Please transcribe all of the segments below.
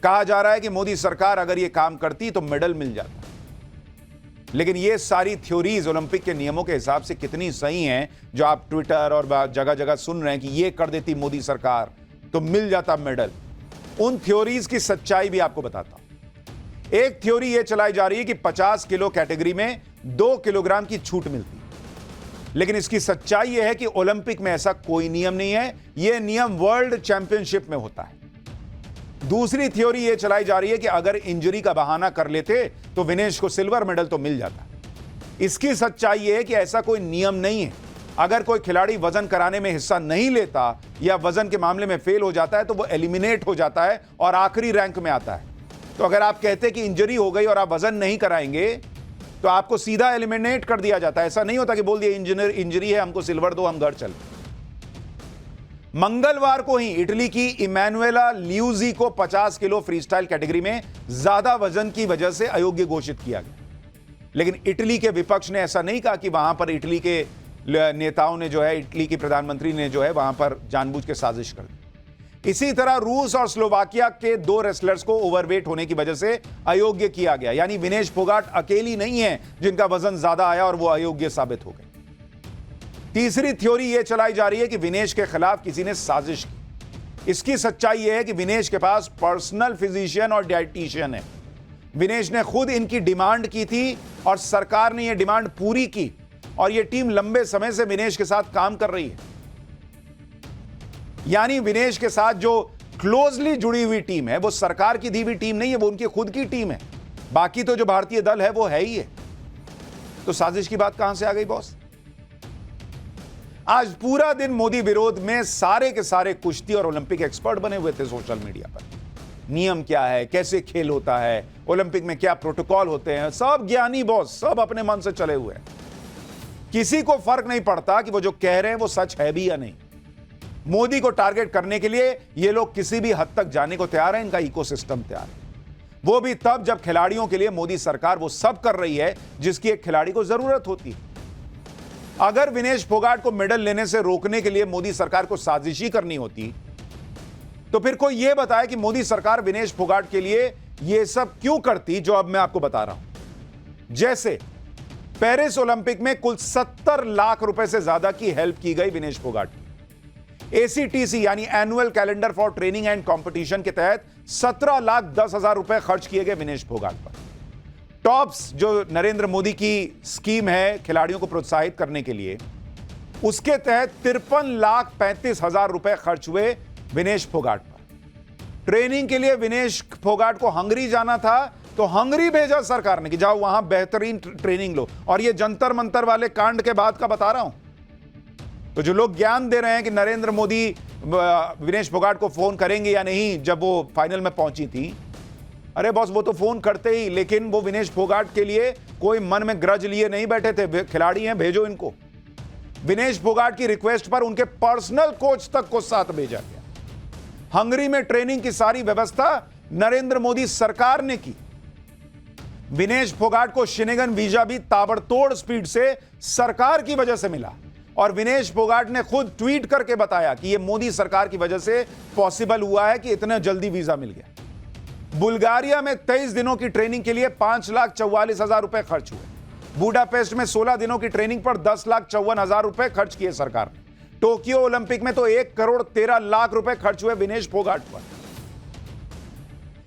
कहा जा रहा है कि मोदी सरकार अगर यह काम करती तो मेडल मिल जाता। लेकिन ये सारी थ्योरीज ओलंपिक के नियमों के हिसाब से कितनी सही हैं, जो आप ट्विटर और जगह जगह सुन रहे हैं कि ये कर देती मोदी सरकार तो मिल जाता मेडल, उन थ्योरीज की सच्चाई भी आपको बताता हूं। एक थ्योरी ये चलाई जा रही है कि 50 किलो कैटेगरी में 2 किलोग्राम की छूट मिलती, लेकिन इसकी सच्चाई यह है कि ओलंपिक में ऐसा कोई नियम नहीं है, यह नियम वर्ल्ड चैंपियनशिप में होता है। दूसरी थ्योरी यह चलाई जा रही है कि अगर इंजरी का बहाना कर लेते तो विनेश को सिल्वर मेडल तो मिल जाता। इसकी सच्चाई यह है कि ऐसा कोई नियम नहीं है। अगर कोई खिलाड़ी वजन कराने में हिस्सा नहीं लेता या वजन के मामले में फेल हो जाता है तो वो एलिमिनेट हो जाता है और आखिरी रैंक में आता है। तो अगर आप कहते कि इंजरी हो गई और आप वजन नहीं कराएंगे तो आपको सीधा एलिमिनेट कर दिया जाता है। ऐसा नहीं होता कि बोल दिया इंजरी है, हमको सिल्वर दो, हम घर चल। मंगलवार को ही इटली की इमैनुएला ल्यूजी को 50 किलो फ्रीस्टाइल कैटेगरी में ज्यादा वजन की वजह से अयोग्य घोषित किया गया। लेकिन इटली के विपक्ष ने ऐसा नहीं कहा कि वहां पर इटली के नेताओं ने जो है, इटली की प्रधानमंत्री ने जो है वहां पर जानबूझ के साजिश कर दी। इसी तरह रूस और स्लोवाकिया के 2 रेसलर्स को ओवरवेट होने की वजह से अयोग्य किया गया। यानी विनेश फोगाट अकेली नहीं है जिनका वजन ज्यादा आया और वो अयोग्य साबित हो गए। तीसरी थ्योरी यह चलाई जा रही है कि विनेश के खिलाफ किसी ने साजिश की। इसकी सच्चाई यह है कि विनेश के पास पर्सनल फिजिशियन और डाइटिशियन है। विनेश ने खुद इनकी डिमांड की थी और सरकार ने यह डिमांड पूरी की और यह टीम लंबे समय से विनेश के साथ काम कर रही है। यानी विनेश के साथ जो क्लोजली जुड़ी हुई टीम है वो सरकार की दी हुई टीम नहीं है, वो उनकी खुद की टीम है। बाकी तो जो भारतीय दल है वो है ही है। तो साजिश की बात कहां से आ गई बॉस? आज पूरा दिन मोदी विरोध में सारे के सारे कुश्ती और ओलंपिक एक्सपर्ट बने हुए थे सोशल मीडिया पर। नियम क्या है, कैसे खेल होता है, ओलंपिक में क्या प्रोटोकॉल होते हैं, सब ज्ञानी बॉस, सब अपने मन से चले हुए हैं। किसी को फर्क नहीं पड़ता कि वो जो कह रहे हैं वो सच है भी या नहीं। मोदी को टारगेट करने के लिए ये लोग किसी भी हद तक जाने को तैयार है। इनका इकोसिस्टम तैयार है, वो भी तब जब खिलाड़ियों के लिए मोदी सरकार वो सब कर रही है जिसकी एक खिलाड़ी को जरूरत होती है। अगर विनेश फोगाट को मेडल लेने से रोकने के लिए मोदी सरकार को साजिशी करनी होती तो फिर कोई यह बताए कि मोदी सरकार विनेश फोगाट के लिए यह सब क्यों करती, जो अब मैं आपको बता रहा हूं। जैसे पेरिस ओलंपिक में कुल 70 लाख रुपए से ज्यादा की हेल्प की गई विनेश फोगाट की। एसीटीसी यानी annual calendar for training and competition के तहत 17,10,000 रुपए खर्च किए गए विनेश फोगाट पर। टॉप्स जो नरेंद्र मोदी की स्कीम है खिलाड़ियों को प्रोत्साहित करने के लिए, उसके तहत 53,35,000 रुपए खर्च हुए विनेश फोगाट पर। ट्रेनिंग के लिए विनेश फोगाट को हंगरी जाना था तो हंगरी भेजा सरकार ने कि जाओ वहां बेहतरीन ट्रेनिंग लो। और ये जंतर मंतर वाले कांड के बाद का बता रहा हूं। तो जो लोग ज्ञान दे रहे हैं कि नरेंद्र मोदी विनेश फोगाट को फोन करेंगे या नहीं जब वो फाइनल में पहुंची थी, अरे बॉस वो तो फोन करते ही, लेकिन वो विनेश फोगाट के लिए कोई मन में ग्रज लिए नहीं बैठे थे। खिलाड़ी हैं, भेजो इनको। विनेश फोगाट की रिक्वेस्ट पर उनके पर्सनल कोच तक को साथ भेजा गया। हंगरी में ट्रेनिंग की सारी व्यवस्था नरेंद्र मोदी सरकार ने की। विनेश फोगाट को शेंगेन वीजा भी ताबड़तोड़ स्पीड से सरकार की वजह से मिला और विनेश फोगाट ने खुद ट्वीट करके बताया कि यह मोदी सरकार की वजह से पॉसिबल हुआ है कि इतना जल्दी वीजा मिल गया। बुल्गारिया में 23 दिनों की ट्रेनिंग के लिए 5,44,000 रुपए खर्च हुए। बुडापेस्ट में 16 दिनों की ट्रेनिंग पर 10,54,000 रुपए खर्च किए सरकार ने। टोक्यो ओलंपिक में तो 1,13,00,000 रुपए खर्च हुए विनेश फोगाट पर।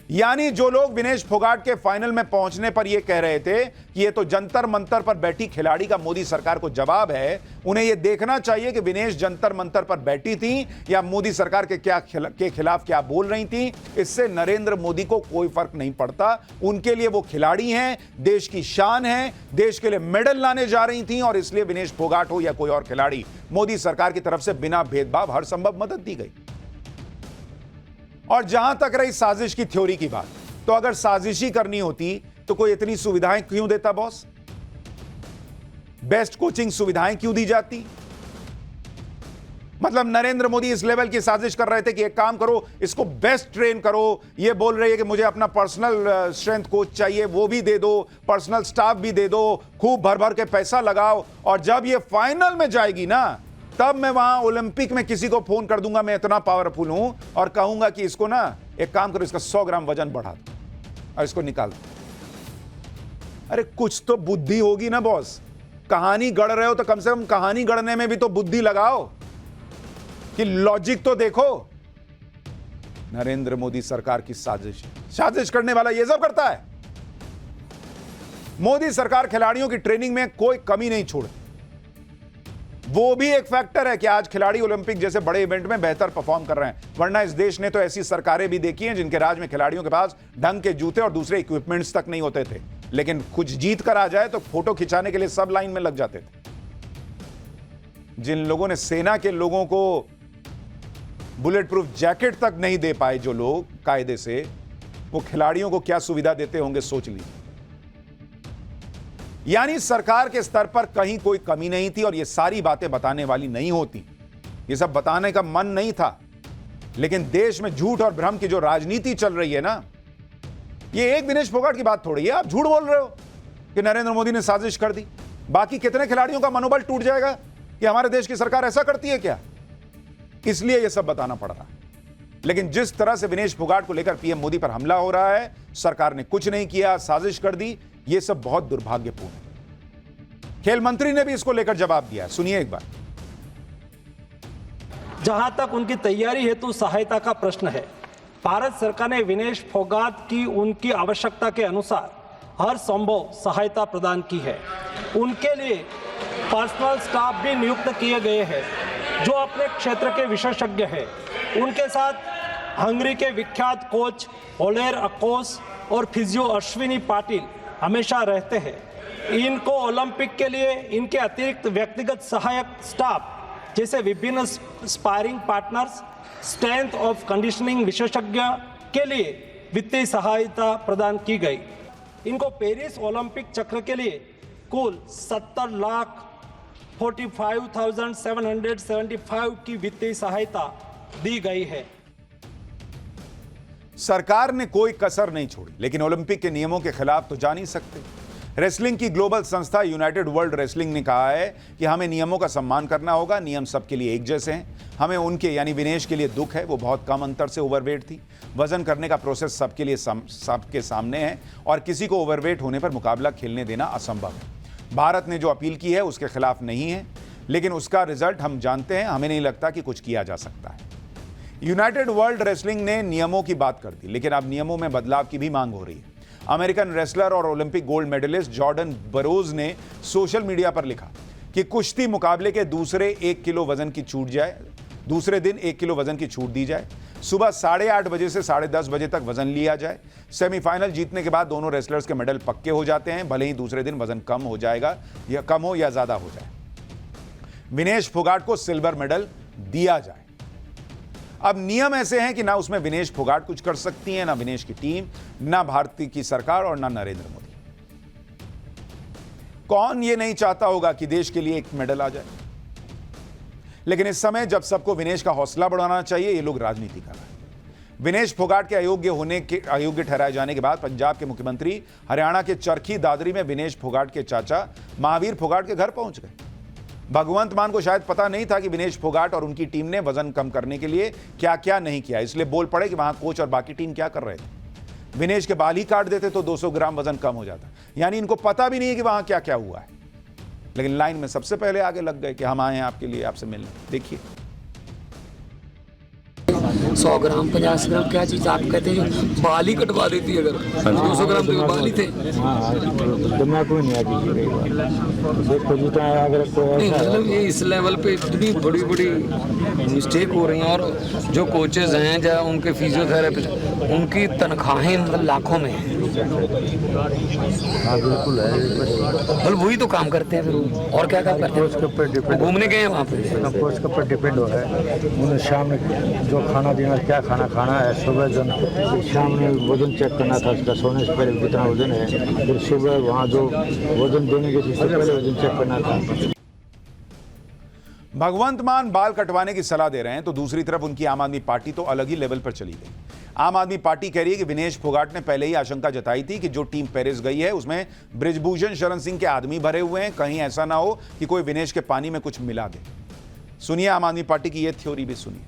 यानी जो लोग विनेश फोगाट के फाइनल में पहुंचने पर यह कह रहे थे कि यह तो जंतर मंतर पर बैठी खिलाड़ी का मोदी सरकार को जवाब है, उन्हें यह देखना चाहिए कि विनेश जंतर मंतर पर बैठी थी या मोदी सरकार के खिलाफ क्या बोल रही थी। इससे नरेंद्र मोदी को कोई फर्क नहीं पड़ता। उनके लिए वो खिलाड़ी हैं, देश की शान है, देश के लिए मेडल लाने जा रही थी और इसलिए विनेश फोगाट हो या कोई और खिलाड़ी, मोदी सरकार की तरफ से बिना भेदभाव हर संभव मदद दी गई। और जहां तक रही साजिश की थ्योरी की बात, तो अगर साजिशी करनी होती तो कोई इतनी सुविधाएं क्यों देता बॉस? बेस्ट कोचिंग सुविधाएं क्यों दी जाती? मतलब नरेंद्र मोदी इस लेवल की साजिश कर रहे थे कि एक काम करो, इसको बेस्ट ट्रेन करो। ये बोल रही है कि मुझे अपना पर्सनल स्ट्रेंथ कोच चाहिए, वो भी दे दो, पर्सनल स्टाफ भी दे दो, खूब भर भर के पैसा लगाओ और जब ये फाइनल में जाएगी ना तब मैं वहां ओलंपिक में किसी को फोन कर दूंगा, मैं इतना पावरफुल हूं और कहूंगा कि इसको ना एक काम करो, इसका 100 ग्राम वजन बढ़ा दो और इसको निकाल दो। अरे कुछ तो बुद्धि होगी ना बॉस। कहानी गढ़ रहे हो तो कम से कम कहानी गढ़ने में भी तो बुद्धि लगाओ, कि लॉजिक तो देखो। नरेंद्र मोदी सरकार की साजिश करने वाला ये सब करता है। मोदी सरकार खिलाड़ियों की ट्रेनिंग में कोई कमी नहीं छोड़ती। वो भी एक फैक्टर है कि आज खिलाड़ी ओलंपिक जैसे बड़े इवेंट में बेहतर परफॉर्म कर रहे हैं, वरना इस देश ने तो ऐसी सरकारें भी देखी हैं जिनके राज में खिलाड़ियों के पास ढंग के जूते और दूसरे इक्विपमेंट्स तक नहीं होते थे, लेकिन कुछ जीत कर आ जाए तो फोटो खिंचाने के लिए सब लाइन में लग जाते थे। जिन लोगों ने सेना के लोगों को बुलेट प्रूफ जैकेट तक नहीं दे पाए जो लोग कायदे से, वो खिलाड़ियों को क्या सुविधा देते होंगे सोच लीजिए। यानी सरकार के स्तर पर कहीं कोई कमी नहीं थी और ये सारी बातें बताने वाली नहीं होती। ये सब बताने का मन नहीं था, लेकिन देश में झूठ और भ्रम की जो राजनीति चल रही है ना, ये एक विनेश फोगाट की बात थोड़ी है। आप झूठ बोल रहे हो कि नरेंद्र मोदी ने साजिश कर दी। बाकी कितने खिलाड़ियों का मनोबल टूट जाएगा कि हमारे देश की सरकार ऐसा करती है क्या? इसलिए यह सब बताना पड़ रहा है। लेकिन जिस तरह से विनेश फोगाट को लेकर पीएम मोदी पर हमला हो रहा है, सरकार ने कुछ नहीं किया, साजिश कर दी, यह सब बहुत दुर्भाग्यपूर्ण है। खेल मंत्री ने भी इसको लेकर जवाब दिया, सुनिए एक बार। जहां तक उनकी तैयारी हेतु सहायता का प्रश्न है, भारत सरकार ने विनेश फोगाट की उनकी आवश्यकता के अनुसार हर संभव सहायता प्रदान की है। उनके लिए पर्सनल स्टाफ भी नियुक्त किए गए हैं जो अपने क्षेत्र के विशेषज्ञ हैं। उनके साथ हंगरी के विख्यात कोच ओलेर अकोस और फिजियो अश्विनी पाटिल हमेशा रहते हैं। इनको ओलंपिक के लिए इनके अतिरिक्त व्यक्तिगत सहायक स्टाफ जैसे विभिन्न sparring partners, strength of conditioning विशेषज्ञ के लिए वित्तीय सहायता प्रदान की गई। इनको पेरिस ओलंपिक चक्र के लिए कुल 70,45,775 की वित्तीय सहायता दी गई है। सरकार ने कोई कसर नहीं छोड़ी, लेकिन ओलंपिक के नियमों के खिलाफ तो जा नहीं सकते। रेसलिंग की ग्लोबल संस्था यूनाइटेड वर्ल्ड रेसलिंग ने कहा है कि हमें नियमों का सम्मान करना होगा। नियम सबके लिए एक जैसे हैं। हमें उनके यानी विनेश के लिए दुख है, वो बहुत कम अंतर से ओवरवेट थी। वजन करने का प्रोसेस सबके लिए सबके सामने है और किसी को ओवरवेट होने पर मुकाबला खेलने देना असंभव है। भारत ने जो अपील की है उसके खिलाफ नहीं है, लेकिन उसका रिजल्ट हम जानते हैं। हमें नहीं लगता कि कुछ किया जा सकता है। यूनाइटेड वर्ल्ड रेसलिंग ने नियमों की बात कर दी, लेकिन अब नियमों में बदलाव की भी मांग हो रही है। अमेरिकन रेसलर और ओलंपिक गोल्ड मेडलिस्ट जॉर्डन बरोज ने सोशल मीडिया पर लिखा कि कुश्ती मुकाबले के दूसरे 1 किलो वजन की छूट जाए, दूसरे दिन 1 किलो वजन की छूट दी जाए। सुबह 8:30 बजे से 10:30 बजे तक वजन लिया जाए। सेमीफाइनल जीतने के बाद दोनों रेसलर्स के मेडल पक्के हो जाते हैं, भले ही दूसरे दिन वजन कम हो जाएगा या कम हो या ज्यादा हो जाए। विनेश फोगाट को सिल्वर मेडल दिया जाए। अब नियम ऐसे हैं कि ना उसमें विनेश फोगाट कुछ कर सकती है, ना विनेश की टीम, ना भारतीय की सरकार और ना नरेंद्र मोदी। कौन ये नहीं चाहता होगा कि देश के लिए एक मेडल आ जाए? लेकिन इस समय जब सबको विनेश का हौसला बढ़ाना चाहिए, ये लोग राजनीति कर रहे हैं। विनेश फोगाट के अयोग्य ठहराए जाने के बाद पंजाब के मुख्यमंत्री हरियाणा के चरखी दादरी में विनेश फोगाट के चाचा महावीर फोगाट के घर पहुंच गए। भगवंत मान को शायद पता नहीं था कि विनेश फोगाट और उनकी टीम ने वजन कम करने के लिए क्या क्या नहीं किया, इसलिए बोल पड़े कि वहां कोच और बाकी टीम क्या कर रहे थे। विनेश के बाल ही काट देते तो 200 ग्राम वजन कम हो जाता। यानी इनको पता भी नहीं है कि वहां क्या क्या हुआ है, लेकिन लाइन में सबसे पहले आगे लग गए कि हम आए हैं आपके लिए, आपसे मिलने। देखिए 100 ग्राम 50 ग्राम क्या चीज आप कहते हैं बाल ही कटवा देती है। अगर 200 ग्राम तो बाल ही थे। नहीं मतलब ये इस लेवल पे इतनी बड़ी बड़ी मिस्टेक हो रही हैं। और जो कोचेज हैं या उनके फिजियोथेरेपिस्ट, उनकी तनख्वाहें मतलब लाखों में हैं। बिल्कुल है, मतलब वही तो काम करते हैं। फिर और क्या काम करते हैं? घूमने गए हैं वहाँ पे, कोच के ऊपर डिपेंड हो है। उन्हें शाम में जो खाना देना, क्या खाना है, सुबह शाम में वजन चेक करना था उसका, सोने से पहले कितना वजन है, फिर सुबह वहाँ जो वजन देने के पहले वजन चेक करना था। भगवंत मान बाल कटवाने की सलाह दे रहे हैं तो दूसरी तरफ उनकी आम आदमी पार्टी तो अलग ही लेवल पर चली गई। आम आदमी पार्टी कह रही है कि विनेश फोगाट ने पहले ही आशंका जताई थी कि जो टीम पेरिस गई है उसमें बृजभूषण शरण सिंह के आदमी भरे हुए हैं, कहीं ऐसा ना हो कि कोई विनेश के पानी में कुछ मिला दे। सुनिए आम आदमी पार्टी की यह थ्योरी भी सुनिए।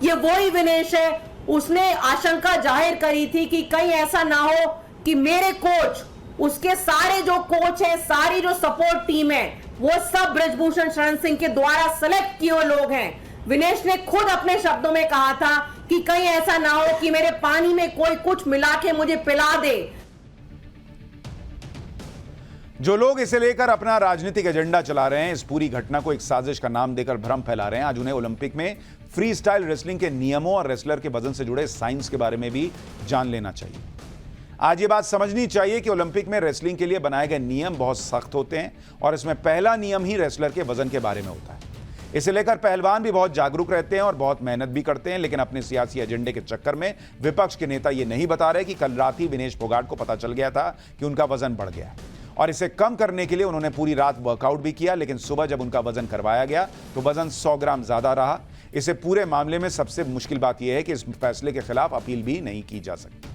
ये वही विनेश है, उसने आशंका जाहिर करी थी कि कहीं ऐसा ना हो कि मेरे कोच, उसके सारे जो कोच हैं, सारी जो सपोर्ट टीम है, वो सब ब्रजभूषण शरण सिंह के द्वारा सेलेक्ट किए हुए लोग हैं। विनेश ने खुद अपने शब्दों में कहा था कि कहीं ऐसा ना हो कि मेरे पानी में कोई कुछ मिला के मुझे पिला दे। जो लोग इसे लेकर अपना राजनीतिक एजेंडा चला रहे हैं, इस पूरी घटना को एक साजिश का नाम देकर भ्रम फैला रहे हैं, आज उन्हें ओलंपिक में फ्री स्टाइल रेसलिंग के नियमों और रेसलर के वजन से जुड़े साइंस के बारे में भी जान लेना चाहिए। आज ये बात समझनी चाहिए कि ओलंपिक में रेसलिंग के लिए बनाए गए नियम बहुत सख्त होते हैं और इसमें पहला नियम ही रेसलर के वजन के बारे में होता है। इसे लेकर पहलवान भी बहुत जागरूक रहते हैं और बहुत मेहनत भी करते हैं, लेकिन अपने सियासी एजेंडे के चक्कर में विपक्ष के नेता ये नहीं बता रहे कि कल रात ही विनेश फोगाट को पता चल गया था कि उनका वजन बढ़ गया है और इसे कम करने के लिए उन्होंने पूरी रात वर्कआउट भी किया, लेकिन सुबह जब उनका वजन करवाया गया तो वजन 100 ग्राम ज्यादा रहा। इसे पूरे मामले में सबसे मुश्किल बात यह है कि इस फैसले के खिलाफ अपील भी नहीं की जा सकती।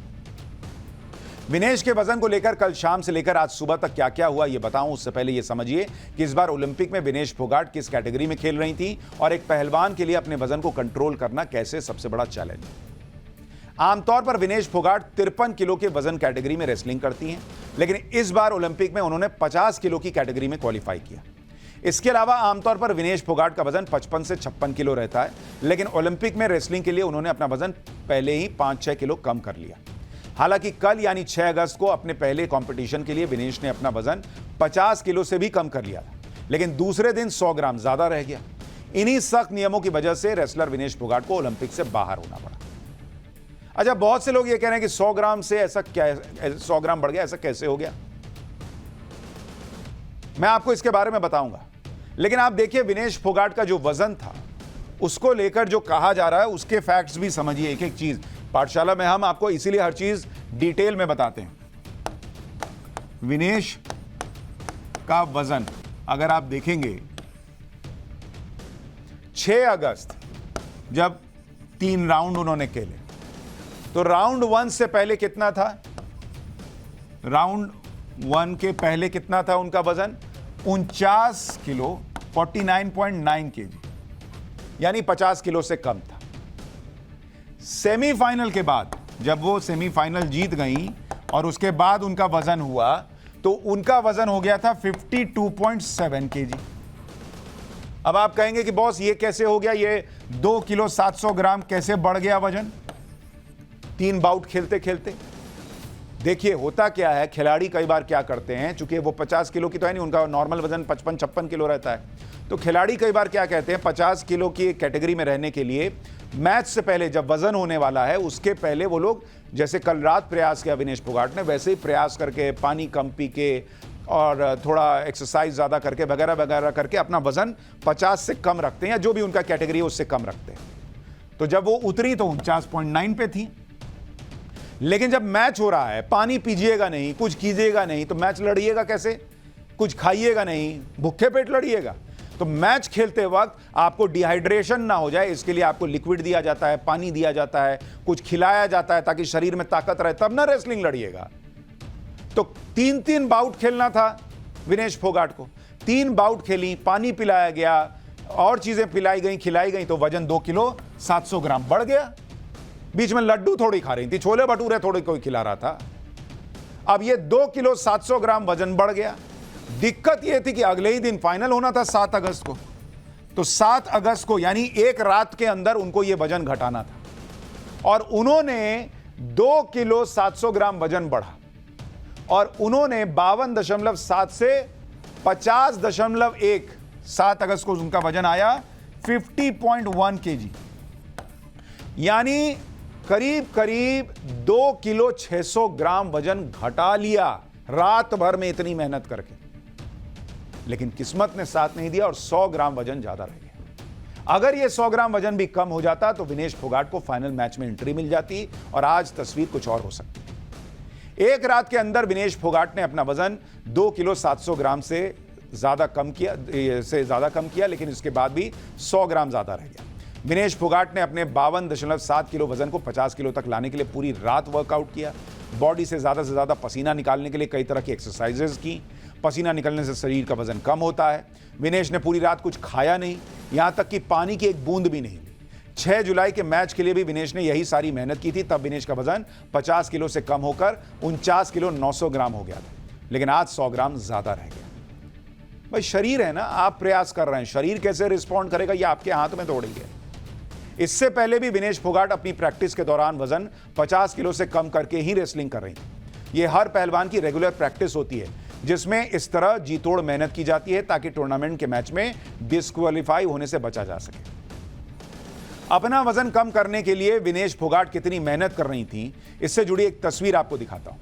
विनेश के वजन को लेकर कल शाम से लेकर आज सुबह तक क्या क्या हुआ ये बताऊं, उससे पहले ये समझिए कि इस बार ओलंपिक में विनेश फोगाट किस कैटेगरी में खेल रही थी और एक पहलवान के लिए अपने वजन को कंट्रोल करना कैसे सबसे बड़ा चैलेंज है। आमतौर पर विनेश फोगाट 53 किलो के वजन कैटेगरी में रेसलिंग करती हैं, लेकिन इस बार ओलंपिक में उन्होंने 50 किलो की कैटेगरी में क्वालिफाई किया। इसके अलावा आमतौर पर विनेश फोगाट का वजन 55 से 56 किलो रहता है, लेकिन ओलंपिक में रेसलिंग के लिए उन्होंने अपना वजन पहले ही 5-6 किलो कम कर लिया। हालांकि कल यानी 6 अगस्त को अपने पहले कंपटीशन के लिए विनेश ने अपना वजन 50 किलो से भी कम कर लिया था, लेकिन दूसरे दिन 100 ग्राम ज्यादा रह गया। इन्हीं सख्त नियमों की वजह से रेसलर विनेश फोगाट को ओलंपिक से बाहर होना पड़ा। अच्छा, बहुत से लोग ये कह रहे हैं कि 100 ग्राम से ऐसा क्या, 100 ग्राम बढ़ गया, ऐसा कैसे हो गया? मैं आपको इसके बारे में बताऊंगा, लेकिन आप देखिए विनेश फोगाट का जो वजन था उसको लेकर जो कहा जा रहा है उसके फैक्ट्स भी समझिए। एक एक चीज पाठशाला में हम आपको इसीलिए हर चीज डिटेल में बताते हैं। विनेश का वजन अगर आप देखेंगे 6 अगस्त जब 3 राउंड उन्होंने खेले तो राउंड 1 से पहले कितना था? राउंड 1 के पहले कितना था उनका वजन? 49 किलो 49.9 केजी, यानी 50 किलो से कम था। सेमीफाइनल के बाद जब वो सेमीफाइनल जीत गई और उसके बाद उनका वजन हुआ तो उनका वजन हो गया था 52.7 केजी। अब आप कहेंगे कि बॉस ये कैसे हो गया, ये 2 किलो 700 ग्राम कैसे बढ़ गया वजन 3 बाउट खेलते खेलते? देखिए होता क्या है, खिलाड़ी कई बार क्या करते हैं, चूंकि वो 50 किलो की तो है नहीं, उनका नॉर्मल वजन 55-56 किलो रहता है, तो खिलाड़ी कई बार क्या कहते हैं 50 किलो की कैटेगरी में रहने के लिए मैच से पहले जब वजन होने वाला है उसके पहले वो लोग, जैसे कल रात प्रयास किया विनेश फोगाट ने, वैसे ही प्रयास करके पानी कम पी के और थोड़ा एक्सरसाइज ज़्यादा करके वगैरह वगैरह करके अपना वजन 50 से कम रखते हैं या जो भी उनका कैटेगरी है उससे कम रखते हैं। तो जब वो उतरी तो 49.9 पे थी, लेकिन जब मैच हो रहा है, पानी पीजिएगा नहीं, कुछ कीजिएगा नहीं, तो मैच लड़िएगा कैसे? कुछ खाइएगा नहीं, भूखे पेट लड़िएगा। तो मैच खेलते वक्त आपको डिहाइड्रेशन ना हो जाए इसके लिए आपको लिक्विड दिया जाता है, पानी दिया जाता है, कुछ खिलाया जाता है ताकि शरीर में ताकत रहे, तब ना रेसलिंग लड़िएगा। तो 3 बाउट खेलना था विनेश फोगाट को, 3 बाउट खेली, पानी पिलाया गया और चीजें पिलाई गई, खिलाई गई, तो वजन 2 किलो 700 ग्राम बढ़ गया। बीच में लड्डू थोड़ी खा रही थी, छोले भटूरे थोड़ी कोई खिला रहा था। अब ये 2 किलो 700 ग्राम वजन बढ़ गया। दिक्कत यह थी कि अगले ही दिन फाइनल होना था 7 अगस्त को, तो 7 अगस्त को यानी एक रात के अंदर उनको यह वजन घटाना था और उन्होंने 2 किलो 700 ग्राम वजन बढ़ा और उन्होंने 52.7 से 50.1 7 अगस्त को उनका वजन आया 50.1 केजी, यानी करीब करीब 2 किलो 600 ग्राम वजन घटा लिया रात भर में इतनी मेहनत करके। लेकिन किस्मत ने साथ नहीं दिया और 100 ग्राम वजन ज्यादा रह गया। अगर यह 100 ग्राम वजन भी कम हो जाता तो विनेश फोगाट को फाइनल मैच में एंट्री मिल जाती और आज तस्वीर कुछ और हो सकती। एक रात के अंदर विनेश फोगाट ने अपना वजन 2 किलो 700 ग्राम से ज्यादा कम किया, लेकिन इसके बाद भी 100 ग्राम ज्यादा रह गया। विनेश फोगाट ने अपने 52.7 किलो वजन को 50 किलो तक लाने के लिए पूरी रात वर्कआउट किया, बॉडी से ज़्यादा पसीना निकालने के लिए कई तरह की एक्सरसाइजेज की। पसीना निकलने से शरीर का वजन कम होता है। विनेश ने पूरी रात कुछ खाया नहीं, यहाँ तक कि पानी की एक बूंद भी नहीं ली। 6 जुलाई के मैच के लिए भी विनेश ने यही सारी मेहनत की थी। तब विनेश का वजन 50 किलो से कम होकर 49 किलो 900 ग्राम हो गया था, लेकिन आज 100 ग्राम ज्यादा रह गया। भाई शरीर है ना, आप प्रयास कर रहे हैं, शरीर कैसे रिस्पॉन्ड करेगा ये आपके हाथ में थोड़ी है। इससे पहले भी विनेश फोगाट अपनी प्रैक्टिस के दौरान वजन 50 किलो से कम करके ही रेसलिंग कर रही थी। ये हर पहलवान की रेगुलर प्रैक्टिस होती है, जिसमें इस तरह जी तोड़ मेहनत की जाती है ताकि टूर्नामेंट के मैच में डिस्क्वालीफाई होने से बचा जा सके। अपना वजन कम करने के लिए विनेश फोगाट कितनी मेहनत कर रही थी, इससे जुड़ी एक तस्वीर आपको दिखाता हूं।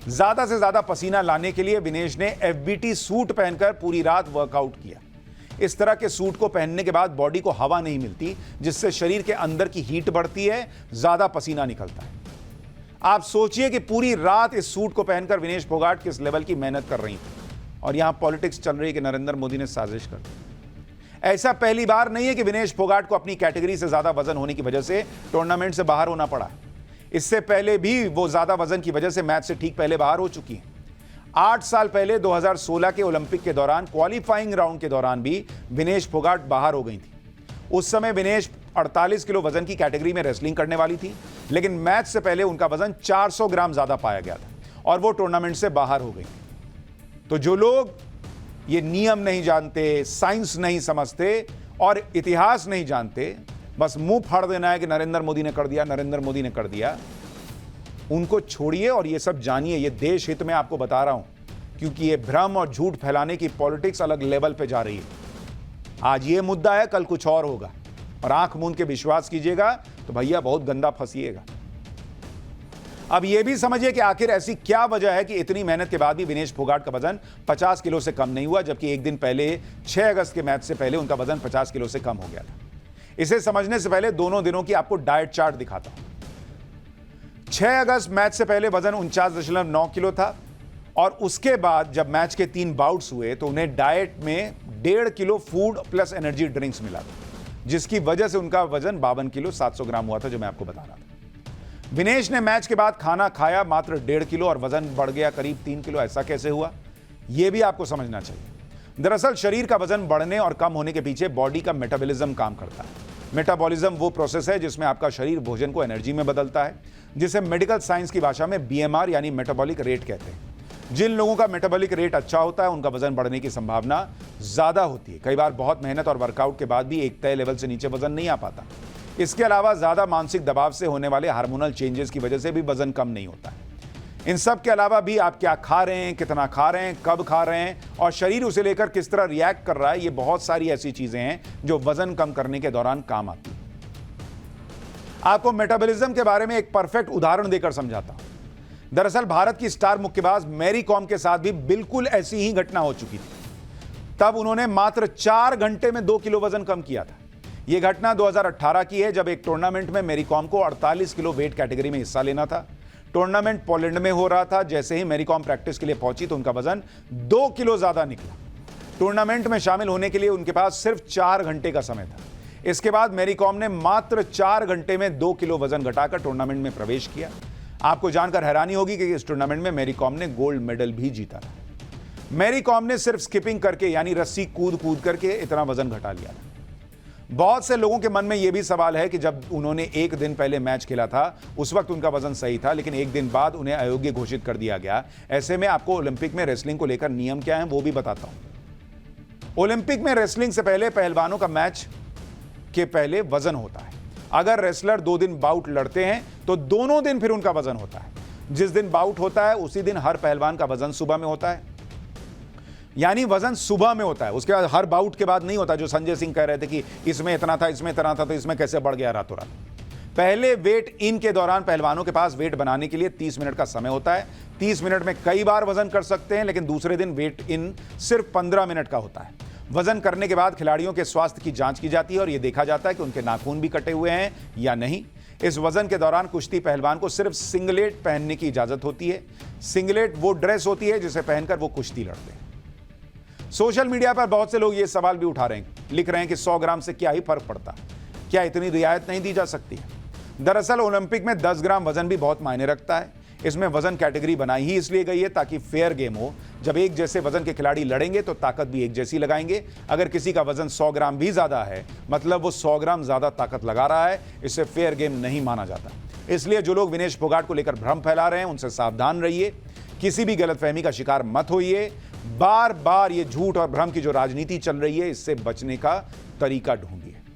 ज्यादा से ज्यादा पसीना लाने के लिए विनेश ने FBT सूट पहनकर पूरी रात वर्कआउट किया। इस तरह के सूट को पहनने के बाद बॉडी को हवा नहीं मिलती, जिससे शरीर के अंदर की हीट बढ़ती है, ज्यादा पसीना निकलता है। आप सोचिए कि पूरी रात इस सूट को पहनकर विनेश फोगाट किस लेवल की मेहनत कर रही थी। और यहां पॉलिटिक्स चल रही है कि नरेंद्र मोदी ने साजिश कर दी। ऐसा पहली बार नहीं है कि विनेश फोगाट को अपनी कैटेगरी से ज्यादा वजन होने की वजह से टूर्नामेंट से बाहर होना पड़ा। इससे पहले भी वो ज्यादा वजन की वजह से मैच से ठीक पहले बाहर हो चुकी हैं। 8 साल पहले 2016 के ओलंपिक के दौरान क्वालिफाइंग राउंड के दौरान भी विनेश फोगाट बाहर हो गई थी। उस समय विनेश 48 किलो वजन की कैटेगरी में रेसलिंग करने वाली थी, लेकिन मैच से पहले उनका वजन 400 ग्राम ज्यादा पाया गया था और वो टूर्नामेंट से बाहर हो गई। तो जो लोग ये नियम नहीं जानते, साइंस नहीं समझते और इतिहास नहीं जानते, बस मुंह फाड़ देना है कि नरेंद्र मोदी ने कर दिया, नरेंद्र मोदी ने कर दिया, उनको छोड़िए और ये सब जानिए। ये देश हित में आपको बता रहा हूं, क्योंकि ये भ्रम और झूठ फैलाने की पॉलिटिक्स अलग लेवल पे जा रही है। आज ये मुद्दा है, कल कुछ और होगा, और आंख मूंद के विश्वास कीजिएगा तो भैया बहुत गंदा फंसिएगा। अब ये भी समझिए कि आखिर ऐसी क्या वजह है कि इतनी मेहनत के बाद भी विनेश फोगाट का वजन 50 किलो से कम नहीं हुआ, जबकि एक दिन पहले 6 अगस्त के मैच से पहले उनका वजन 50 किलो से कम हो गया था। इसे समझने से पहले दोनों दिनों की आपको डाइट चार्ट दिखाता हूं। 6 अगस्त मैच से पहले वजन 49.9 किलो था और उसके बाद जब मैच के 3 बाउट्स हुए तो उन्हें डाइट में 1.5 kilo food plus energy drinks मिला था, जिसकी वजह से उनका वजन 52 किलो 700 ग्राम हुआ था, जो मैं आपको बता रहा था। विनेश ने मैच के बाद खाना खाया मात्र 1.5 किलो और वजन बढ़ गया करीब 3 किलो। ऐसा कैसे हुआ, यह भी आपको समझना चाहिए। दरअसल शरीर का वजन बढ़ने और कम होने के पीछे बॉडी का मेटाबॉलिज्म काम करता है। मेटाबॉलिज्म वो प्रोसेस है जिसमें आपका शरीर भोजन को एनर्जी में बदलता है, जिसे मेडिकल साइंस की भाषा में BMR यानी मेटाबॉलिक रेट कहते हैं। जिन लोगों का मेटाबॉलिक रेट अच्छा होता है उनका वजन बढ़ने की संभावना ज्यादा होती है। कई बार बहुत मेहनत और वर्कआउट के बाद भी एक तय लेवल से नीचे वजन नहीं आ पाता। इसके अलावा ज्यादा मानसिक दबाव से होने वाले हार्मोनल चेंजेस की वजह से भी वजन कम नहीं होता है। इन सब के अलावा भी आप क्या खा रहे हैं, कितना खा रहे हैं, कब खा रहे हैं और शरीर उसे लेकर किस तरह रिएक्ट कर रहा है, ये बहुत सारी ऐसी चीजें हैं जो वजन कम करने के दौरान काम आती है। आपको मेटाबॉलिज्म के बारे में एक परफेक्ट उदाहरण देकर समझाता हूं। दरअसल भारत की स्टार मुक्केबाज मैरी कॉम के साथ भी बिल्कुल ऐसी ही घटना हो चुकी थी। तब उन्होंने मात्र 4 घंटे में 2 किलो वजन कम किया था। यह घटना 2018 की है, जब एक टूर्नामेंट में मैरी कॉम को 48 किलो वेट कैटेगरी में हिस्सा लेना था। टूर्नामेंट पोलैंड में हो रहा था। जैसे ही मैरी कॉम प्रैक्टिस के लिए पहुंची तो उनका वजन 2 किलो ज्यादा निकला। टूर्नामेंट में शामिल होने के लिए उनके पास सिर्फ 4 घंटे का समय था। इसके बाद मैरी कॉम ने मात्र 4 घंटे में 2 किलो वजन घटाकर टूर्नामेंट में प्रवेश किया। आपको जानकर हैरानी होगी कि इस टूर्नामेंट में मैरी कॉम ने गोल्ड मेडल भी जीता था। मैरी कॉम ने सिर्फ स्किपिंग करके यानी रस्सी कूद करके इतना वजन घटा लिया था। बहुत से लोगों के मन में यह भी सवाल है कि जब उन्होंने एक दिन पहले मैच खेला था उस वक्त उनका वजन सही था, लेकिन एक दिन बाद उन्हें अयोग्य घोषित कर दिया गया। ऐसे में आपको ओलंपिक में रेसलिंग को लेकर नियम क्या है वो भी बताता हूं। ओलंपिक में रेसलिंग से पहले पहलवानों का मैच के पहले वजन होता है। अगर रेसलर 2 दिन बाउट लड़ते हैं तो दोनों दिन फिर उनका वजन होता है। जिस दिन बाउट होता है उसी दिन हर पहलवान का वजन सुबह में होता है, यानी वजन सुबह में होता है। उसके बाद हर बाउट के बाद नहीं होता, जो संजय सिंह कह रहे थे कि इसमें इतना था, इसमें इतना था, तो इसमें कैसे बढ़ गया रातों रात। पहले वेट इन के दौरान पहलवानों के पास वेट बनाने के लिए 30 मिनट का समय होता है। 30 मिनट में कई बार वजन कर सकते हैं, लेकिन दूसरे दिन वेट इन सिर्फ 15 मिनट का होता है। वजन करने के बाद खिलाड़ियों के स्वास्थ्य की जांच की जाती है और यह देखा जाता है कि उनके नाखून भी कटे हुए हैं या नहीं। इस वजन के दौरान कुश्ती पहलवान को सिर्फ सिंगलेट पहनने की इजाजत होती है। सिंगलेट वो ड्रेस होती है जिसे पहनकर वो कुश्ती लड़ते हैं। सोशल मीडिया पर बहुत से लोग ये सवाल भी उठा रहे हैं, लिख रहे हैं कि 100 ग्राम से क्या ही फर्क पड़ता, क्या इतनी रियायत नहीं दी जा सकती है। दरअसल ओलंपिक में 10 ग्राम वजन भी बहुत मायने रखता है। इसमें वजन कैटेगरी बनाई ही इसलिए गई है ताकि फेयर गेम हो। जब एक जैसे वजन के खिलाड़ी लड़ेंगे तो ताकत भी एक जैसी लगाएंगे। अगर किसी का वजन 100 ग्राम भी ज्यादा है, मतलब वो 100 ग्राम ज्यादा ताकत लगा रहा है, इससे फेयर गेम नहीं माना जाता। इसलिए जो लोग विनेश फोगाट को लेकर भ्रम फैला रहे हैं, उनसे सावधान रहिए, किसी भी गलतफहमी का शिकार मत होइए। बार बार ये झूठ और भ्रम की जो राजनीति चल रही है, इससे बचने का तरीका ढूंढिए।